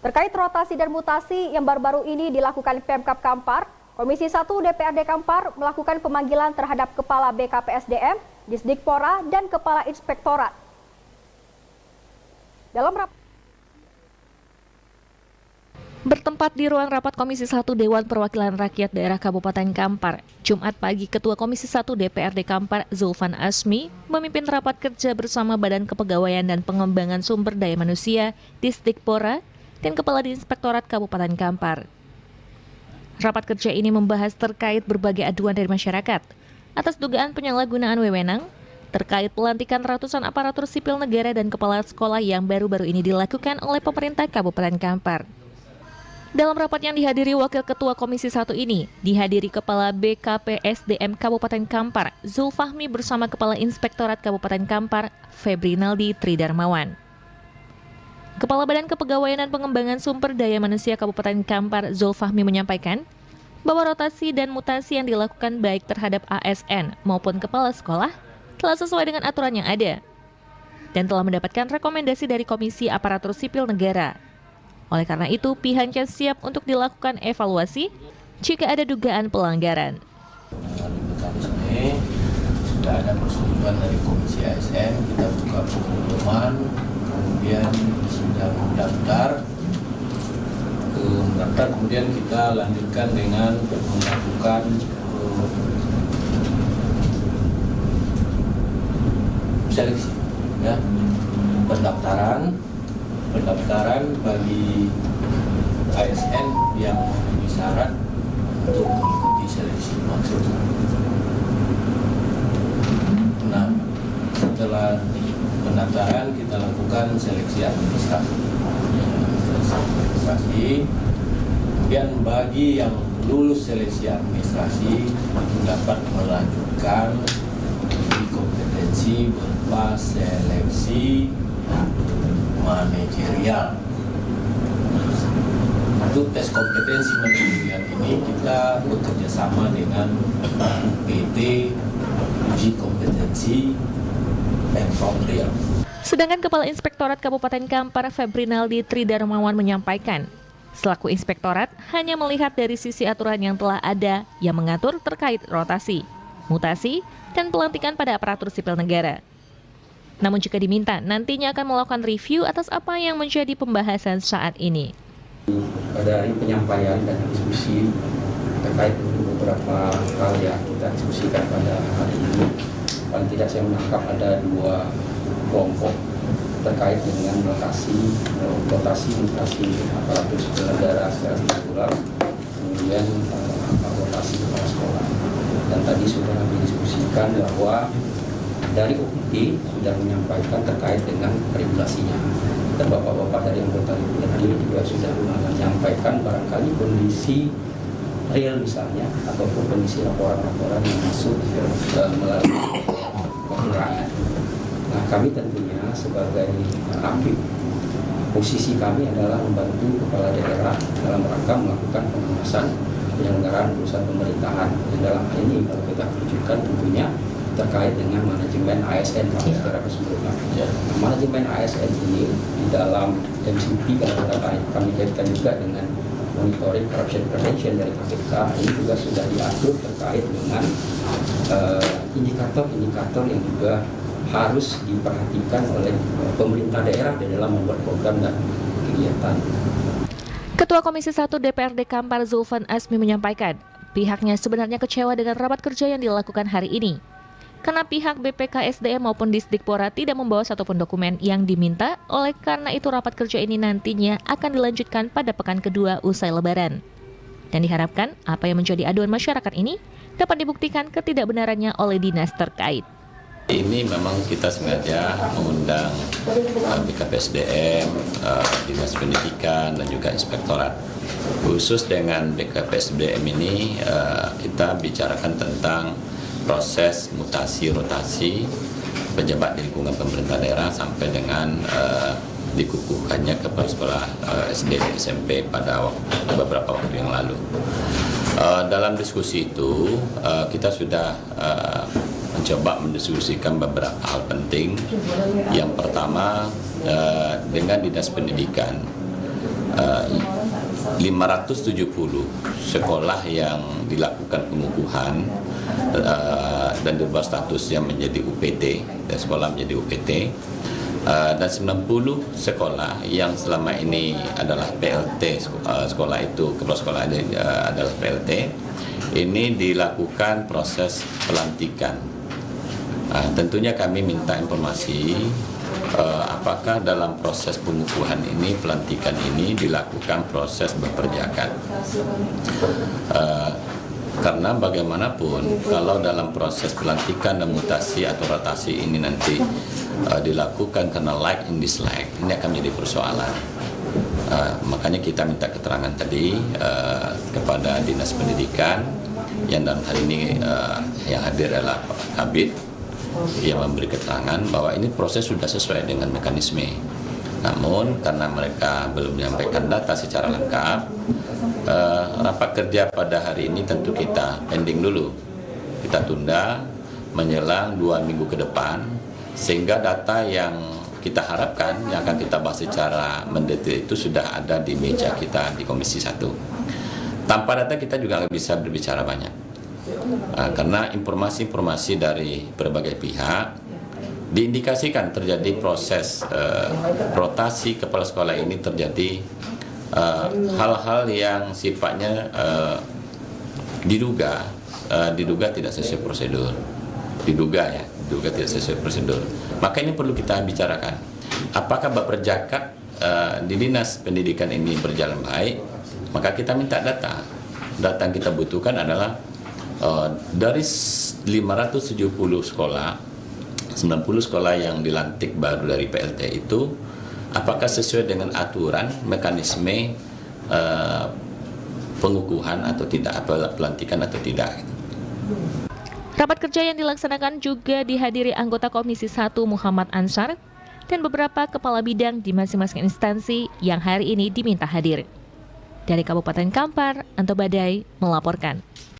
Terkait rotasi dan mutasi yang baru-baru ini dilakukan Pemkab Kampar, Komisi 1 DPRD Kampar melakukan pemanggilan terhadap Kepala BKPSDM, Disdikpora, dan Kepala Inspektorat. Bertempat di ruang rapat Komisi 1 Dewan Perwakilan Rakyat Daerah Kabupaten Kampar, Jumat pagi Ketua Komisi 1 DPRD Kampar Zulfan Asmi memimpin rapat kerja bersama Badan Kepegawaian dan Pengembangan Sumber Daya Manusia, Disdikpora, dan Kepala Inspektorat Kabupaten Kampar. Rapat kerja ini membahas terkait berbagai aduan dari masyarakat atas dugaan penyalahgunaan wewenang terkait pelantikan ratusan aparatur sipil negara dan kepala sekolah yang baru-baru ini dilakukan oleh pemerintah Kabupaten Kampar. Dalam rapat yang dihadiri Wakil Ketua Komisi 1 ini, dihadiri Kepala BKPSDM Kabupaten Kampar, Zulfahmi bersama Kepala Inspektorat Kabupaten Kampar, Febrinaldi Tridarmawan. Kepala Badan Kepegawaian dan Pengembangan Sumber Daya Manusia Kabupaten Kampar, Zulfahmi menyampaikan bahwa rotasi dan mutasi yang dilakukan baik terhadap ASN maupun kepala sekolah telah sesuai dengan aturan yang ada dan telah mendapatkan rekomendasi dari Komisi Aparatur Sipil Negara. Oleh karena itu, pihaknya siap untuk dilakukan evaluasi jika ada dugaan pelanggaran. Mekanisme sudah ada persetujuan dari Komisi ASN, kita buka pengumuman, kemudian sudah mendaftar, kemudian kita lanjutkan dengan melakukan seleksi, ya, pendaftaran bagi ASN yang memenuhi syarat untuk mengikuti seleksi maksud. Nah, setelah pendaftaran kita lakukan seleksi administrasi. Kemudian bagi yang lulus seleksi administrasi itu dapat melanjutkan kompetensi berupa seleksi manajerial. Untuk tes kompetensi manajerial ini kita bekerja sama dengan PT Uji Kompetensi Pemprov Riau. Sedangkan Kepala Inspektorat Kabupaten Kampar Febrinaldi Tridarmawan menyampaikan, selaku inspektorat hanya melihat dari sisi aturan yang telah ada yang mengatur terkait rotasi, mutasi, dan pelantikan pada aparatur sipil negara. Namun jika diminta, nantinya akan melakukan review atas apa yang menjadi pembahasan saat ini. Dari penyampaian dan diskusi terkait dengan beberapa hal yang kita diskusikan pada hari ini, paling tidak saya menangkap ada dua kelompok terkait dengan rotasi aparatur sipil negara secara struktural, kemudian rotasi kepala sekolah. Dan tadi sudah didiskusikan bahwa dari OPD sudah menyampaikan terkait dengan regulasinya, dan bapak-bapak dari anggota DPRD juga sudah menyampaikan barangkali kondisi real misalnya ataupun kondisi laporan-laporan yang masuk melalui pengurangan. Nah, kami tentunya sebagai APIP, posisi kami adalah membantu kepala daerah dalam rangka melakukan pengawasan penyelenggaraan urusan pemerintahan. Dan dalam hal ini kalau kita kerucutkan tentunya terkait dengan manajemen ASN secara keseluruhan. Manajemen ASN ini di dalam MCP kami kaitkan juga dengan monitoring corruption prevention dari KPK, ini juga sudah diatur terkait dengan indikator-indikator yang juga harus diperhatikan oleh pemerintah daerah di dalam membuat program dan kegiatan. Ketua Komisi 1 DPRD Kampar Zulfan Asmi menyampaikan, pihaknya sebenarnya kecewa dengan rapat kerja yang dilakukan hari ini. Karena pihak BPKSDM maupun Disdikpora tidak membawa satupun dokumen yang diminta, oleh karena itu rapat kerja ini nantinya akan dilanjutkan pada pekan kedua usai Lebaran. Dan diharapkan apa yang menjadi aduan masyarakat ini dapat dibuktikan ketidakbenarannya oleh dinas terkait. Ini memang kita sengaja mengundang BKPSDM, Dinas Pendidikan, dan juga Inspektorat. Khusus dengan BKPSDM ini kita bicarakan tentang proses mutasi rotasi pejabat di lingkungan pemerintah daerah sampai dengan dikukuhkannya kepala sekolah SD dan SMP pada beberapa waktu yang lalu. Dalam diskusi itu kita sudah mencoba mendiskusikan beberapa hal penting. Yang pertama dengan Dinas Pendidikan 570 sekolah yang dilakukan pengukuhan dan dirubah statusnya menjadi UPT, dan sekolah menjadi UPT, dan 90 sekolah yang selama ini adalah PLT, sekolah itu kepala sekolah adalah PLT, ini dilakukan proses pelantikan. Tentunya kami minta informasi apakah dalam proses pengukuhan ini, pelantikan ini dilakukan proses berperjakan. Karena bagaimanapun kalau dalam proses pelantikan dan mutasi atau rotasi ini nanti dilakukan karena like and dislike, ini akan menjadi persoalan. Makanya kita minta keterangan tadi kepada Dinas Pendidikan, yang dalam hal ini yang hadir adalah Pak Kabid, yang memberi keterangan bahwa ini proses sudah sesuai dengan mekanisme. Namun karena mereka belum menyampaikan data secara lengkap, rapat kerja pada hari ini tentu kita pending dulu. Kita tunda menjelang 2 minggu ke depan, sehingga data yang kita harapkan yang akan kita bahas secara mendetail itu sudah ada di meja kita di Komisi 1. Tanpa data kita juga nggak bisa berbicara banyak. Karena informasi-informasi dari berbagai pihak diindikasikan terjadi proses rotasi kepala sekolah ini, terjadi hal-hal yang sifatnya diduga tidak sesuai prosedur, diduga tidak sesuai prosedur. Maka ini perlu kita bicarakan, apakah berperjakat di Dinas Pendidikan ini berjalan baik. Maka kita minta data yang kita butuhkan adalah dari 570 sekolah, 90 sekolah yang dilantik baru dari PLT itu, apakah sesuai dengan aturan mekanisme pengukuhan atau tidak, atau pelantikan atau tidak. Rapat kerja yang dilaksanakan juga dihadiri anggota Komisi 1 Muhammad Ansar dan beberapa kepala bidang di masing-masing instansi yang hari ini diminta hadir. Dari Kabupaten Kampar, Anto Badai melaporkan.